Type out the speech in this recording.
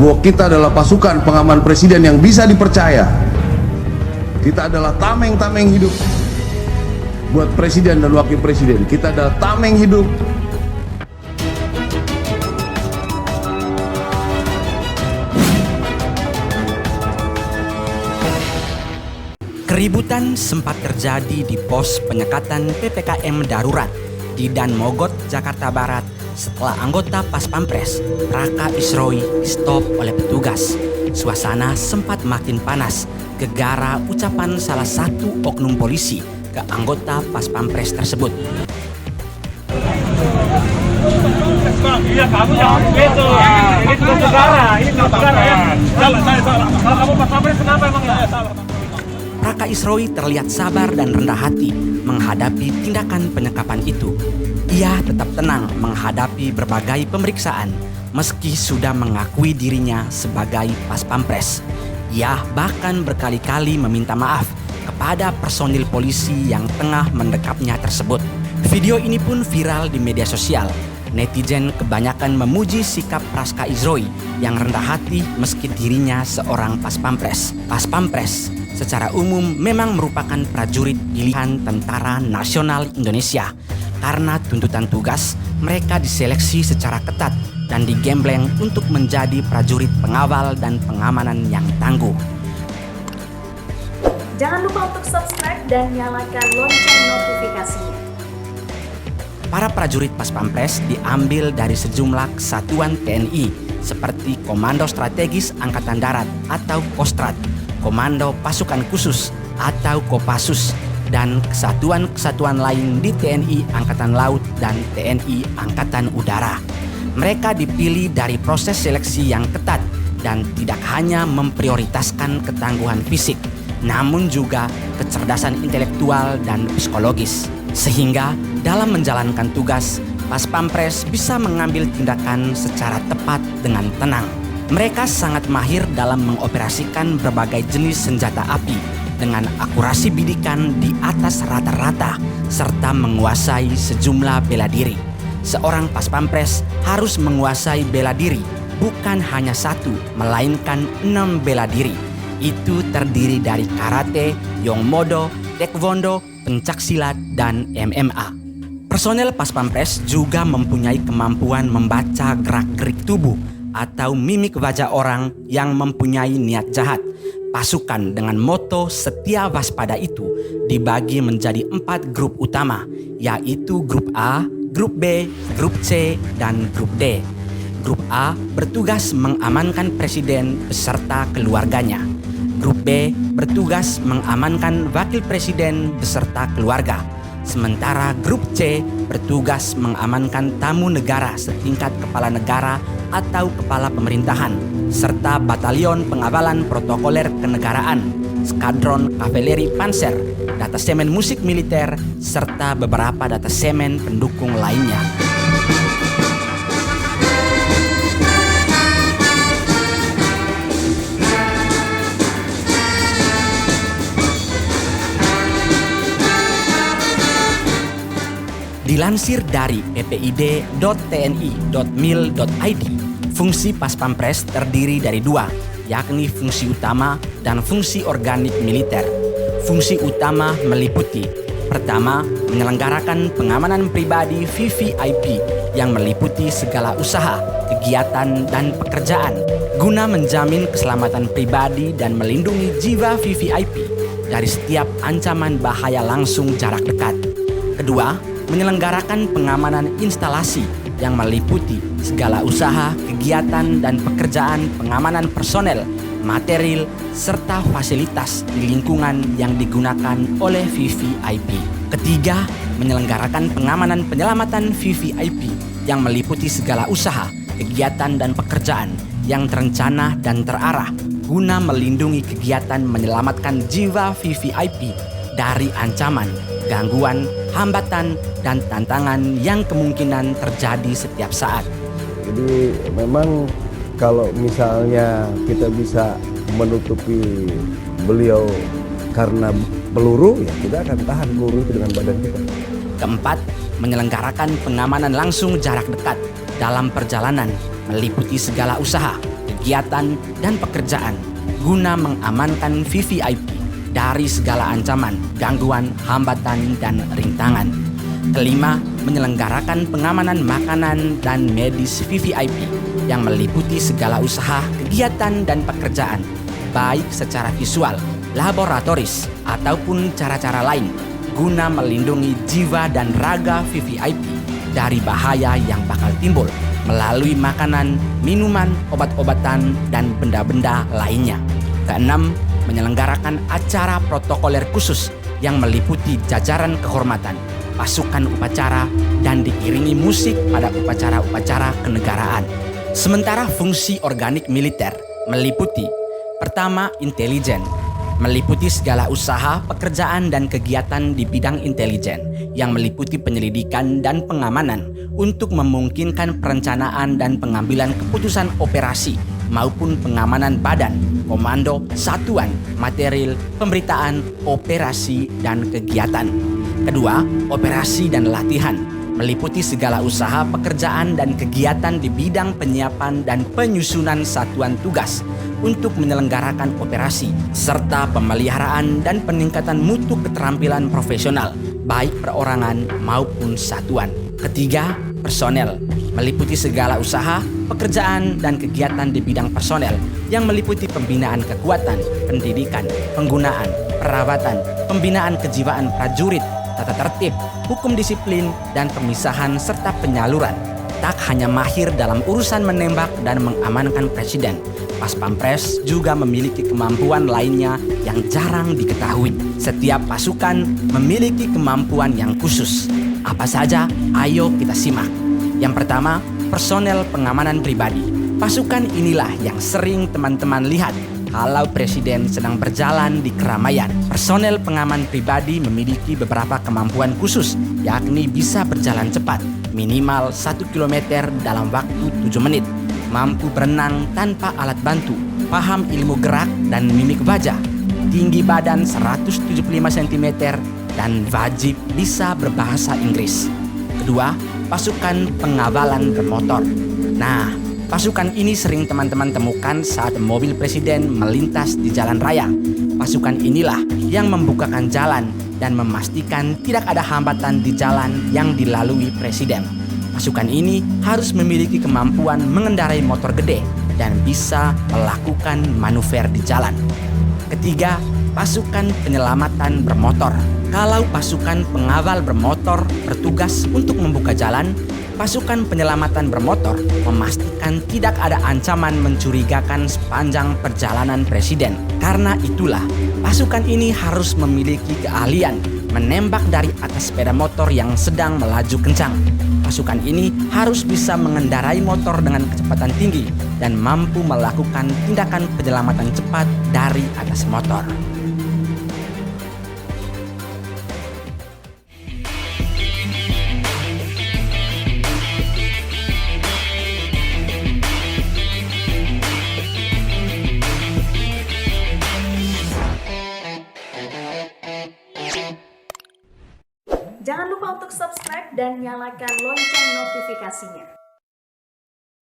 bahwa kita adalah pasukan pengaman presiden yang bisa dipercaya. Kita adalah tameng-tameng hidup buat presiden dan wakil presiden. Kita adalah tameng hidup. Keributan sempat terjadi di pos penyekatan PPKM darurat di Dan Mogot, Jakarta Barat setelah anggota Pas Pampres, Raka Isroy, di-stop oleh petugas. Suasana sempat makin panas gegara ucapan salah satu oknum polisi ke anggota Pas Pampres tersebut. Iya, kamu jangan begitu. Ini juga negara, ya. Salah. Kalau kamu Pas Pampres kenapa emang ya? Salah. Raka Isroy terlihat sabar dan rendah hati menghadapi tindakan penyekapan itu. Ia tetap tenang menghadapi berbagai pemeriksaan meski sudah mengakui dirinya sebagai Pas Pampres. Ia bahkan berkali-kali meminta maaf kepada personil polisi yang tengah mendekapnya tersebut. Video ini pun viral di media sosial. Netizen kebanyakan memuji sikap Raka Isroy yang rendah hati meski dirinya seorang Pas Pampres. Pas Pampres secara umum memang merupakan prajurit pilihan Tentara Nasional Indonesia. Karena tuntutan tugas, mereka diseleksi secara ketat dan digembleng untuk menjadi prajurit pengawal dan pengamanan yang tangguh. Jangan lupa untuk subscribe dan nyalakan lonceng notifikasinya. Para prajurit Pas Pampres diambil dari sejumlah kesatuan TNI seperti Komando Strategis Angkatan Darat atau Kostrad, Komando Pasukan Khusus atau Kopassus, dan kesatuan-kesatuan lain di TNI Angkatan Laut dan TNI Angkatan Udara. Mereka dipilih dari proses seleksi yang ketat dan tidak hanya memprioritaskan ketangguhan fisik, namun juga kecerdasan intelektual dan psikologis. Sehingga dalam menjalankan tugas, Pas Pampres bisa mengambil tindakan secara tepat dengan tenang. Mereka sangat mahir dalam mengoperasikan berbagai jenis senjata api dengan akurasi bidikan di atas rata-rata serta menguasai sejumlah bela diri. Seorang Pas Pampres harus menguasai bela diri bukan hanya satu, melainkan 6 bela diri. Itu terdiri dari karate, yongmodo, taekwondo, pencaksilat, dan MMA. Personel Pas Pampres juga mempunyai kemampuan membaca gerak-gerik tubuh atau mimik wajah orang yang mempunyai niat jahat. Pasukan dengan moto setia waspada itu dibagi menjadi 4 grup utama, yaitu grup A, grup B, grup C, dan grup D. Grup A bertugas mengamankan presiden beserta keluarganya. Grup B bertugas mengamankan wakil presiden beserta keluarga. Sementara grup C bertugas mengamankan tamu negara setingkat kepala negara atau kepala pemerintahan, serta batalion pengawalan protokoler kenegaraan, skadron kavaleri panser, datasemen musik militer, serta beberapa datasemen pendukung lainnya. Dilansir dari ppid.tni.mil.id, fungsi Pas Pampres terdiri dari 2, yakni fungsi utama dan fungsi organik militer. Fungsi utama meliputi: pertama, menyelenggarakan pengamanan pribadi VVIP yang meliputi segala usaha, kegiatan, dan pekerjaan guna menjamin keselamatan pribadi dan melindungi jiwa VVIP dari setiap ancaman bahaya langsung jarak dekat. Kedua, menyelenggarakan pengamanan instalasi yang meliputi segala usaha, kegiatan, dan pekerjaan pengamanan personel, material, serta fasilitas di lingkungan yang digunakan oleh VVIP. Ketiga, menyelenggarakan pengamanan penyelamatan VVIP yang meliputi segala usaha, kegiatan, dan pekerjaan yang terencana dan terarah guna melindungi kegiatan menyelamatkan jiwa VVIP dari ancaman, gangguan, hambatan, dan tantangan yang kemungkinan terjadi setiap saat. Jadi memang kalau misalnya kita bisa menutupi beliau karena peluru, ya kita akan tahan peluru itu dengan badan kita. Keempat, menyelenggarakan pengamanan langsung jarak dekat dalam perjalanan meliputi segala usaha, kegiatan, dan pekerjaan guna mengamankan VVIP dari segala ancaman, gangguan, hambatan, dan rintangan. Kelima, menyelenggarakan pengamanan makanan dan medis VVIP yang meliputi segala usaha, kegiatan, dan pekerjaan, baik secara visual, laboratoris, ataupun cara-cara lain, guna melindungi jiwa dan raga VVIP dari bahaya yang bakal timbul melalui makanan, minuman, obat-obatan, dan benda-benda lainnya. Keenam, menyelenggarakan acara protokoler khusus yang meliputi jajaran kehormatan, pasukan upacara, dan diiringi musik pada upacara-upacara kenegaraan. Sementara fungsi organik militer meliputi: pertama, intelijen, meliputi segala usaha, pekerjaan, dan kegiatan di bidang intelijen yang meliputi penyelidikan dan pengamanan untuk memungkinkan perencanaan dan pengambilan keputusan operasi maupun pengamanan badan, komando, satuan, material, pemberitaan, operasi, dan kegiatan. Kedua, operasi dan latihan, meliputi segala usaha, pekerjaan, dan kegiatan di bidang penyiapan dan penyusunan satuan tugas untuk menyelenggarakan operasi, serta pemeliharaan dan peningkatan mutu keterampilan profesional, baik perorangan maupun satuan. Ketiga, personel, meliputi segala usaha, pekerjaan, dan kegiatan di bidang personel yang meliputi pembinaan kekuatan, pendidikan, penggunaan, perawatan, pembinaan kejiwaan prajurit, tata tertib, hukum disiplin, dan pemisahan serta penyaluran. Tak hanya mahir dalam urusan menembak dan mengamankan presiden, Pas Pampres juga memiliki kemampuan lainnya yang jarang diketahui. Setiap pasukan memiliki kemampuan yang khusus. Apa saja? Ayo kita simak. Yang pertama, personel pengamanan pribadi. Pasukan inilah yang sering teman-teman lihat kalau presiden sedang berjalan di keramaian. Personel pengaman pribadi memiliki beberapa kemampuan khusus, yakni bisa berjalan cepat, minimal 1 km dalam waktu 7 menit, mampu berenang tanpa alat bantu, paham ilmu gerak dan mimik wajah, tinggi badan 175 cm, dan wajib bisa berbahasa Inggris. Kedua, pasukan pengawalan bermotor. Nah, pasukan ini sering teman-teman temukan saat mobil presiden melintas di jalan raya. Pasukan inilah yang membukakan jalan dan memastikan tidak ada hambatan di jalan yang dilalui presiden. Pasukan ini harus memiliki kemampuan mengendarai motor gede dan bisa melakukan manuver di jalan. Ketiga, pasukan penyelamatan bermotor. Kalau pasukan pengawal bermotor bertugas untuk membuka jalan, pasukan penyelamatan bermotor memastikan tidak ada ancaman mencurigakan sepanjang perjalanan presiden. Karena itulah, pasukan ini harus memiliki keahlian menembak dari atas sepeda motor yang sedang melaju kencang. Pasukan ini harus bisa mengendarai motor dengan kecepatan tinggi dan mampu melakukan tindakan penyelamatan cepat dari atas motor. Jangan lupa untuk subscribe dan nyalakan lonceng notifikasinya.